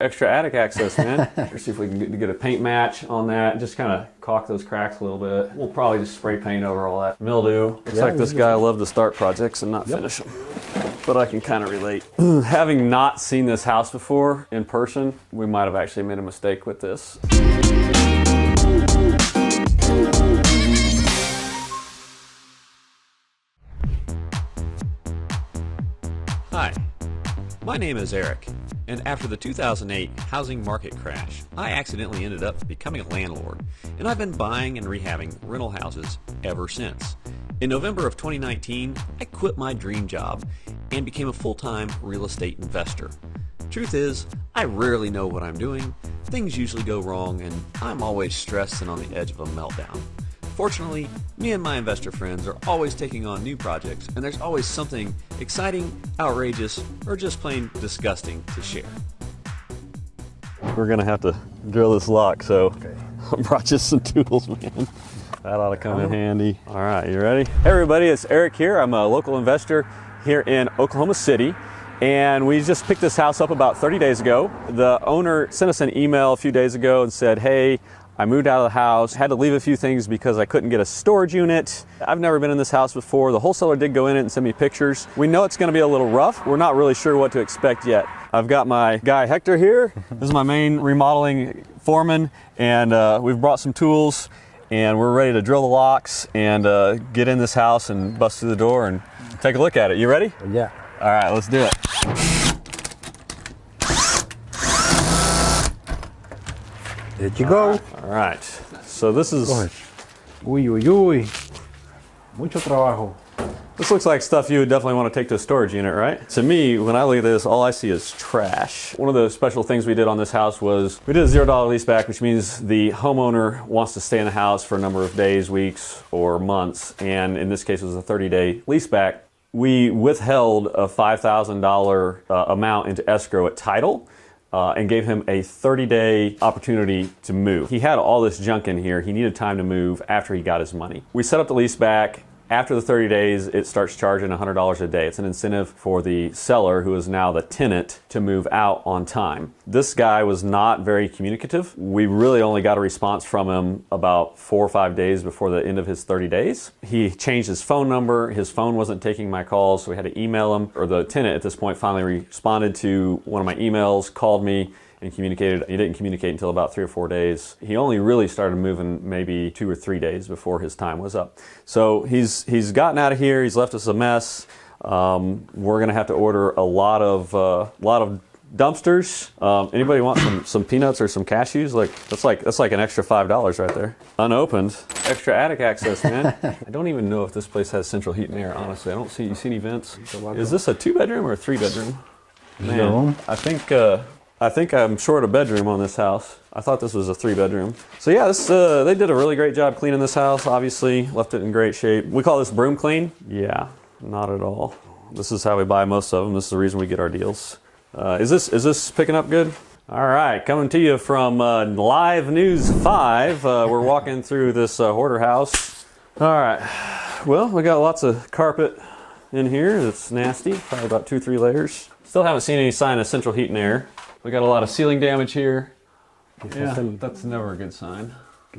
Extra attic access, man. Let's see if we can get a paint match on that. Just kind of caulk those cracks a little bit. We'll probably just spray paint over all that mildew. Looks like this guy loved to start projects and not finish them. But I can kind of relate. Having not seen this house before in person, we might have actually made a mistake with this. Hi, my name is Eric, and after the 2008 housing market crash, I accidentally ended up becoming a landlord, and I've been buying and rehabbing rental houses ever since. In November of 2019, I quit my dream job and became a full-time real estate investor. Truth is, I rarely know what I'm doing, things usually go wrong, and I'm always stressed and on the edge of a meltdown. Fortunately, me and my investor friends are always taking on new projects, and there's always something exciting, outrageous, or just plain disgusting to share. We're gonna have to drill this lock, so I brought you some tools, man. That ought to come in handy. All right, you ready? Hey everybody, it's Eric here. I'm a local investor here in Oklahoma City, and we just picked this house up about 30 days ago. The owner sent us an email a few days ago and said, hey, I moved out of the house, had to leave a few things because I couldn't get a storage unit. I've never been in this house before. The wholesaler did go in it and send me pictures. We know it's gonna be a little rough. We're not really sure what to expect yet. I've got my guy Hector here. This is my main remodeling foreman, and we've brought some tools, and we're ready to drill the locks and get in this house and bust through the door and take a look at it. You ready? Yeah. All right, let's do it. There you go. All right, so this is... Uy, uy, uy. Mucho trabajo. This looks like stuff you would definitely want to take to a storage unit, right? To me, when I look at this, all I see is trash. One of the special things we did on this house was we did a $0 lease back, which means the homeowner wants to stay in the house for a number of days, weeks, or months. And in this case, it was a 30-day lease back. We withheld a $5,000 amount into escrow at title. And gave him a 30-day opportunity to move. He had all this junk in here. He needed time to move after he got his money. We set up the lease back. After the 30 days, it starts charging $100 a day. It's an incentive for the seller, who is now the tenant, to move out on time. This guy was not very communicative. We really only got a response from him about 4 or 5 days before the end of his 30 days. He changed his phone number. His phone wasn't taking my calls, so we had to email him. Or the tenant at this point finally responded to one of my emails, called me, and communicated. He didn't communicate until about 3 or 4 days. He only really started moving maybe 2 or 3 days before his time was up. So he's gotten out of here. He's left us a mess. We're gonna have to order a lot of dumpsters. Anybody want some peanuts or some cashews? That's like an extra $5 right there. Unopened. Extra attic access, man. I don't even know if this place has central heat and air. Honestly, I don't see. You see any vents? Is this a 2-bedroom or a 3-bedroom? Man, I think I'm short a bedroom on this house. I thought this was a 3-bedroom. So yeah, they did a really great job cleaning this house, obviously. Left it in great shape. We call this broom clean? Yeah, not at all. This is how we buy most of them. This is the reason we get our deals. Is this picking up good? All right, coming to you from Live News 5. We're walking through this Hoarder house. All right, well, we got lots of carpet in here. It's nasty, probably about 2 or 3 layers. Still haven't seen any sign of central heat and air. We got a lot of ceiling damage here. Yeah, that's never a good sign.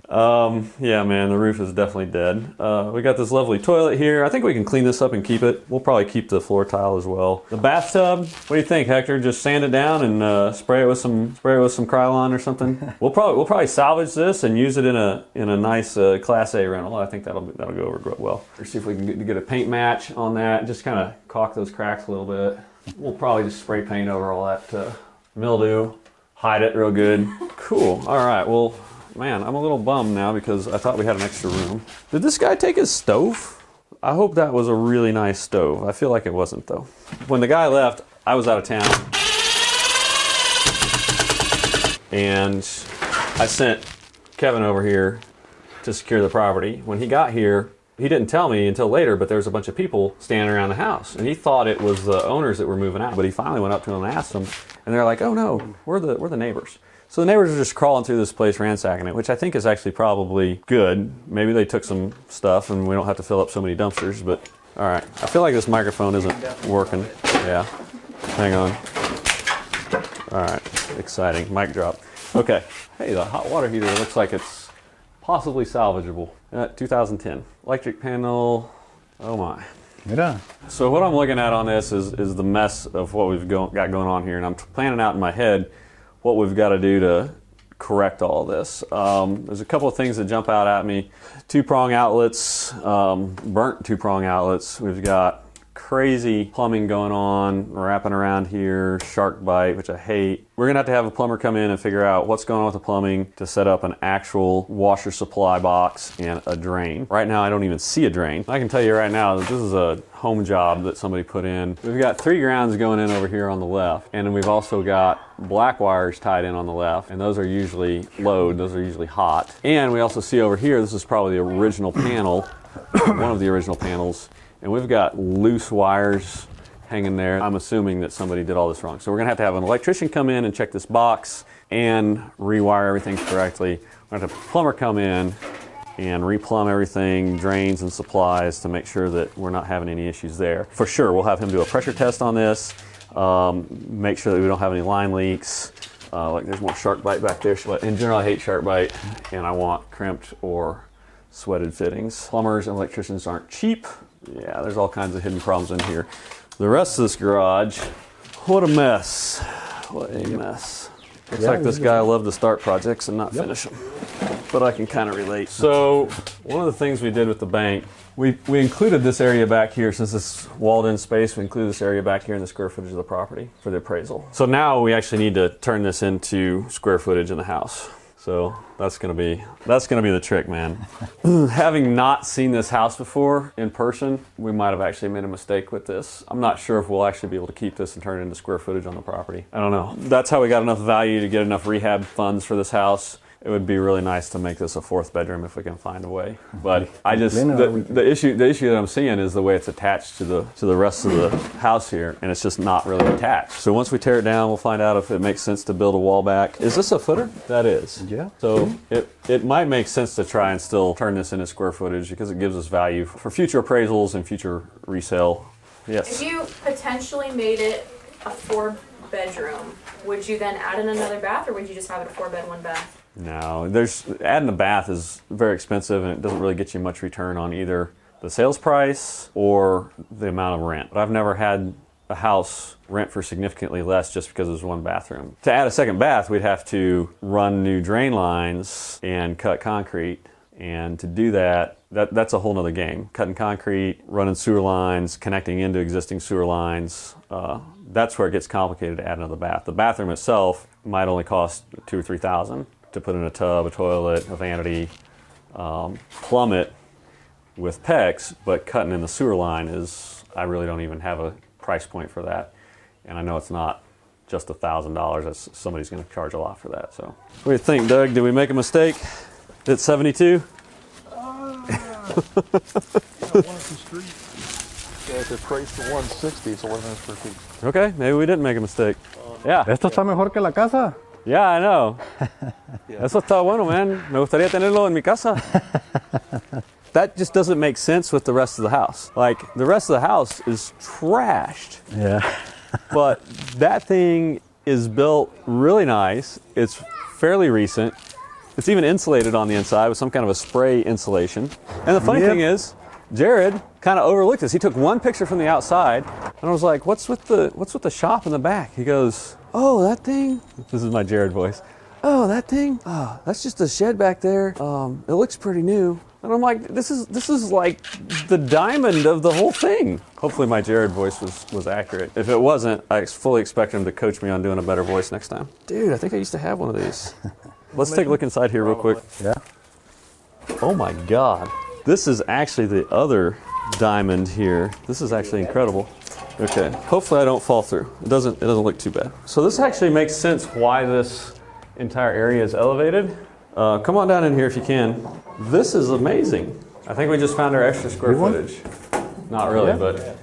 Yeah, man, the roof is definitely dead. We got this lovely toilet here. I think we can clean this up and keep it. We'll probably keep the floor tile as well. The bathtub, what do you think, Hector? Just sand it down and spray it with some Krylon or something. We'll probably salvage this and use it in a nice Class A rental. I think that'll go over well. Let's see if we can get a paint match on that. Just kind of caulk those cracks a little bit. We'll probably just spray paint over all that mildew, hide it real good. Cool. All right, well, man, I'm a little bummed now because I thought we had an extra room. Did this guy take his stove? I hope that was a really nice stove. I feel like it wasn't, though. When the guy left, I was out of town. And I sent Kevin over here to secure the property. When he got here, he didn't tell me until later, but there was a bunch of people standing around the house, and he thought it was the owners that were moving out. But he finally went up to them and asked them, and they're like, "Oh no, we're the neighbors." So the neighbors are just crawling through this place, ransacking it, which I think is actually probably good. Maybe they took some stuff, and we don't have to fill up so many dumpsters. But all right, I feel like this microphone isn't working. Yeah, hang on. All right, exciting. Mic drop. Okay. Hey, the hot water heater looks like it's possibly salvageable. 2010. Electric panel. Oh my. Mira. So what I'm looking at on this is the mess of what we've got going on here, and I'm planning out in my head what we've got to do to correct all this. There's a couple of things that jump out at me. Two-prong outlets, burnt two-prong outlets. We've got crazy plumbing going on, wrapping around here, shark bite, which I hate. We're gonna have to have a plumber come in and figure out what's going on with the plumbing to set up an actual washer supply box and a drain. Right now I don't even see a drain. I can tell you right now that this is a home job that somebody put in. We've got 3 grounds going in over here on the left, and then we've also got black wires tied in on the left, and those are usually low, those are usually hot. And we also see over here, this is probably the original panel, one of the original panels, and we've got loose wires hanging there. I'm assuming that somebody did all this wrong. So we're gonna have an electrician come in and check this box and rewire everything correctly. We're gonna have a plumber come in and replumb everything, drains and supplies, to make sure that we're not having any issues there. For sure, we'll have him do a pressure test on this, make sure that we don't have any line leaks. Like there's more shark bite back there. But in general, I hate shark bite, and I want crimped or sweated fittings. Plumbers and electricians aren't cheap. Yeah, there's all kinds of hidden problems in here. The rest of this garage, what a mess. What a mess. Looks like this guy loved to start projects and not finish them. But I can kind of relate. So one of the things we did with the bank, we included this area back here. Since this walled in space, we included this area back here in the square footage of the property for the appraisal. So now we actually need to turn this into square footage in the house. So that's gonna be the trick, man. Having not seen this house before in person, we might have actually made a mistake with this. I'm not sure if we'll actually be able to keep this and turn it into square footage on the property. I don't know. That's how we got enough value to get enough rehab funds for this house. It would be really nice to make this a 4th bedroom if we can find a way. But I just the issue that I'm seeing is the way it's attached to the rest of the house here, and it's just not really attached. So once we tear it down, we'll find out if it makes sense to build a wall back. Is this a footer? That is. Yeah. So it might make sense to try and still turn this into square footage because it gives us value for future appraisals and future resale. Yes. If you potentially made it a 4-bedroom, would you then add in another bath, or would you just have it a 4-bed, 1 bath? No, adding a bath is very expensive, and it doesn't really get you much return on either the sales price or the amount of rent. But I've never had a house rent for significantly less just because there's 1 bathroom. To add a 2nd bath, we'd have to run new drain lines and cut concrete. And to do that's a whole nother game. Cutting concrete, running sewer lines, connecting into existing sewer lines. That's where it gets complicated to add another bath. The bathroom itself might only cost $2,000 or $3,000 to put in a tub, a toilet, a vanity, plumb it with PEX, but cutting in the sewer line I really don't even have a price point for that. And I know it's not just $1,000, somebody's gonna charge a lot for that. So what do you think, Doug? Did we make a mistake? At 72? One at the street. Yeah, if it's priced for 160, it's 11 square feet. Okay, maybe we didn't make a mistake. Yeah. Esto está mejor que la casa. Yeah, I know. Eso está bueno, man. Me gustaría tenerlo en mi casa. That just doesn't make sense with the rest of the house. Like, the rest of the house is trashed. Yeah. But that thing is built really nice. It's fairly recent. It's even insulated on the inside with some kind of a spray insulation. And the funny thing is, Jared kind of overlooked this. He took one picture from the outside, and I was like, what's with the shop in the back? He goes, oh, that thing? This is my Jared voice. Oh, that thing? Oh, that's just a shed back there. It looks pretty new. And I'm like, this is like the diamond of the whole thing. Hopefully my Jared voice was accurate. If it wasn't, I fully expect him to coach me on doing a better voice next time. Dude, I think I used to have one of these. Let's take a look inside here real quick. Yeah. Oh my God. This is actually the other diamond here. This is actually incredible. Okay, hopefully I don't fall through. It doesn't look too bad. So this actually makes sense why this entire area is elevated. Come on down in here if you can. This is amazing. I think we just found our extra square footage. Not really, but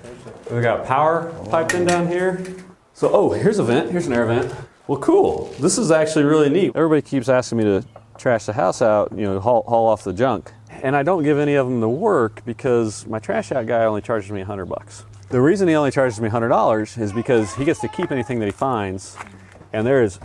we got power piped in down here. So, oh, here's a vent. Here's an air vent. Well, cool. This is actually really neat. Everybody keeps asking me to trash the house out, haul off the junk. And I don't give any of them the work because my trash out guy only charges me $100. The reason he only charges me $100 is because he gets to keep anything that he finds, and there is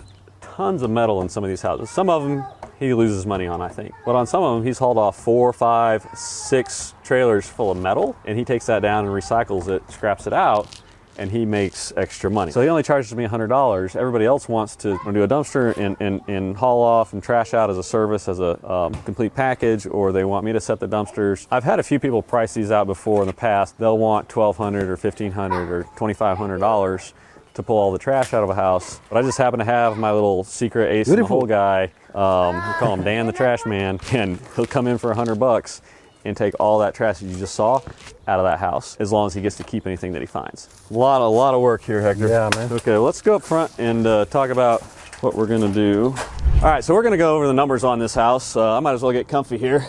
tons of metal in some of these houses. Some of them he loses money on, I think. But on some of them, he's hauled off 4, 5, 6 trailers full of metal, and he takes that down and recycles it, scraps it out, and he makes extra money. So he only charges me $100. Everybody else wants to do a dumpster and haul off and trash out as a service, as a complete package, or they want me to set the dumpsters. I've had a few people price these out before in the past. They'll want $1,200 or $1,500 or $2,500 to pull all the trash out of a house. But I just happen to have my little secret ace in the hole guy. We call him Dan the Trash Man, and he'll come in for $100 and take all that trash that you just saw out of that house, as long as he gets to keep anything that he finds. A lot of work here, Hector. Yeah, man. Okay, let's go up front and talk about what we're gonna do. All right, so we're gonna go over the numbers on this house. I might as well get comfy here.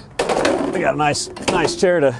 We got a nice chair to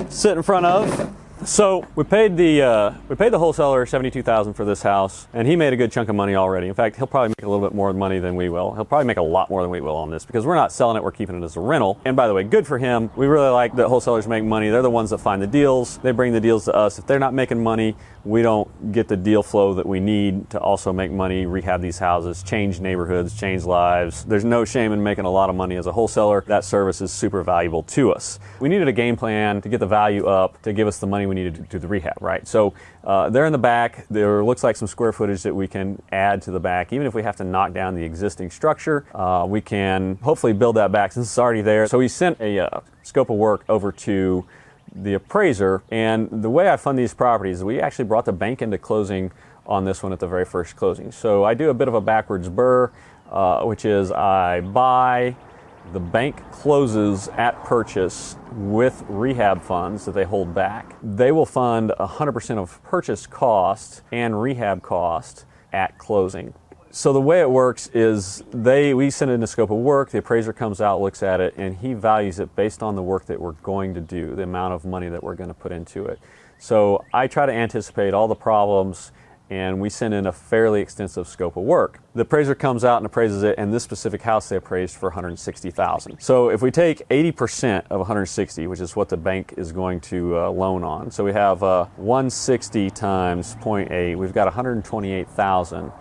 sit in front of. So we paid the wholesaler $72,000 for this house, and he made a good chunk of money already. In fact, he'll probably make a little bit more money than we will. He'll probably make a lot more than we will on this, because we're not selling it, we're keeping it as a rental. And by the way, good for him. We really like that wholesalers make money. They're the ones that find the deals. They bring the deals to us. If they're not making money, we don't get the deal flow that we need to also make money, rehab these houses, change neighborhoods, change lives. There's no shame in making a lot of money as a wholesaler. That service is super valuable to us. We needed a game plan to get the value up, to give us the money we needed to do the rehab, right? So there in the back, there looks like some square footage that we can add to the back. Even if we have to knock down the existing structure, we can hopefully build that back since it's already there. So we sent a scope of work over to the appraiser, and the way I fund these properties, we actually brought the bank into closing on this one at the very first closing. So I do a bit of a backwards burr, which is I buy, the bank closes at purchase with rehab funds that they hold back. They will fund 100% of purchase cost and rehab cost at closing. So the way it works is we send in a scope of work, the appraiser comes out, looks at it, and he values it based on the work that we're going to do, the amount of money that we're going to put into it. So I try to anticipate all the problems, and we send in a fairly extensive scope of work. The appraiser comes out and appraises it, and this specific house they appraised for $160,000. So if we take 80% of 160, which is what the bank is going to loan on, so we have 160 times 0.8, we've got $128,000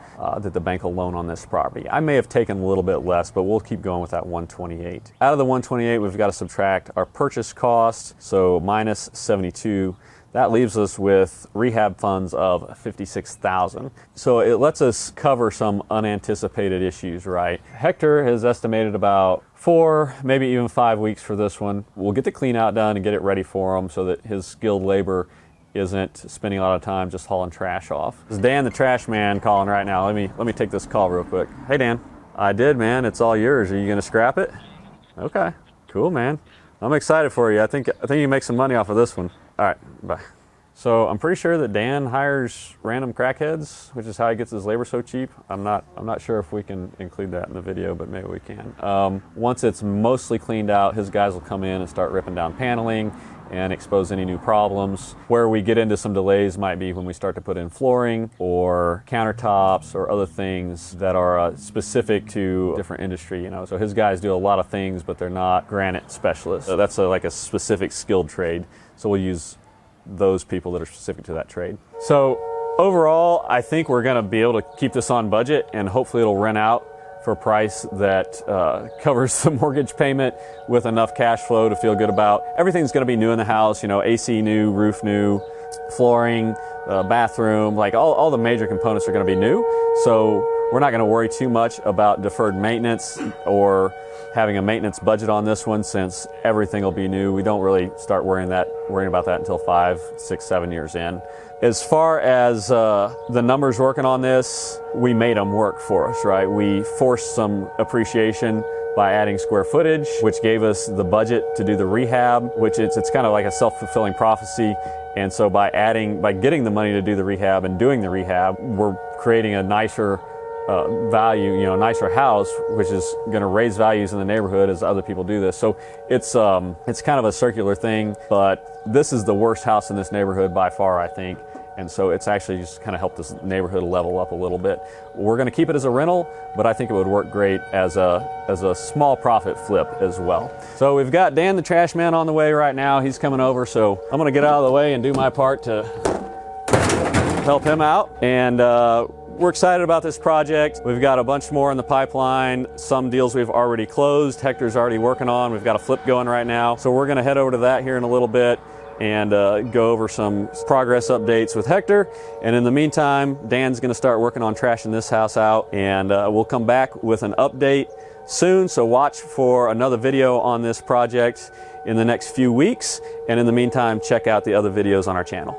that the bank will loan on this property. I may have taken a little bit less, but we'll keep going with that 128. Out of the 128, we've got to subtract our purchase cost, so minus 72. That leaves us with rehab funds of $56,000. So it lets us cover some unanticipated issues, right? Hector has estimated about 4, maybe even 5 weeks for this one. We'll get the clean out done and get it ready for him so that his skilled labor isn't spending a lot of time just hauling trash off. This is Dan the Trash Man calling right now. Let me take this call real quick. Hey Dan. I did, man. It's all yours. Are you gonna scrap it? Okay. Cool, man. I'm excited for you. I think you can make some money off of this one. All right, bye. So I'm pretty sure that Dan hires random crackheads, which is how he gets his labor so cheap. I'm not sure if we can include that in the video, but maybe we can. Once it's mostly cleaned out, his guys will come in and start ripping down paneling and expose any new problems. Where we get into some delays might be when we start to put in flooring or countertops or other things that are specific to a different industry, you know. So his guys do a lot of things, but they're not granite specialists. So that's like a specific skilled trade. So we'll use those people that are specific to that trade. So overall, I think we're gonna be able to keep this on budget, and hopefully it'll rent out for a price that covers the mortgage payment with enough cash flow to feel good about. Everything's gonna be new in the house, you know, AC new, roof new, flooring, bathroom, like all the major components are gonna be new. So we're not gonna worry too much about deferred maintenance or having a maintenance budget on this one, since everything will be new. We don't really start worrying about that until 5, 6, 7 years in. As far as the numbers working on this, we made them work for us, right? We forced some appreciation by adding square footage, which gave us the budget to do the rehab, which it's kind of like a self-fulfilling prophecy. And so by getting the money to do the rehab and doing the rehab, we're creating a nicer value, you know, nicer house, which is going to raise values in the neighborhood as other people do this. So it's kind of a circular thing, but this is the worst house in this neighborhood by far, I think. And so it's actually just kind of helped this neighborhood level up a little bit. We're going to keep it as a rental, but I think it would work great as a small profit flip as well. So we've got Dan the Trash Man on the way right now. He's coming over, so I'm going to get out of the way and do my part to help him out. And we're excited about this project. We've got a bunch more in the pipeline. Some deals we've already closed. Hector's already working on. We've got a flip going right now. So we're gonna head over to that here in a little bit and go over some progress updates with Hector. And in the meantime, Dan's gonna start working on trashing this house out, and we'll come back with an update soon. So watch for another video on this project in the next few weeks. And in the meantime, check out the other videos on our channel.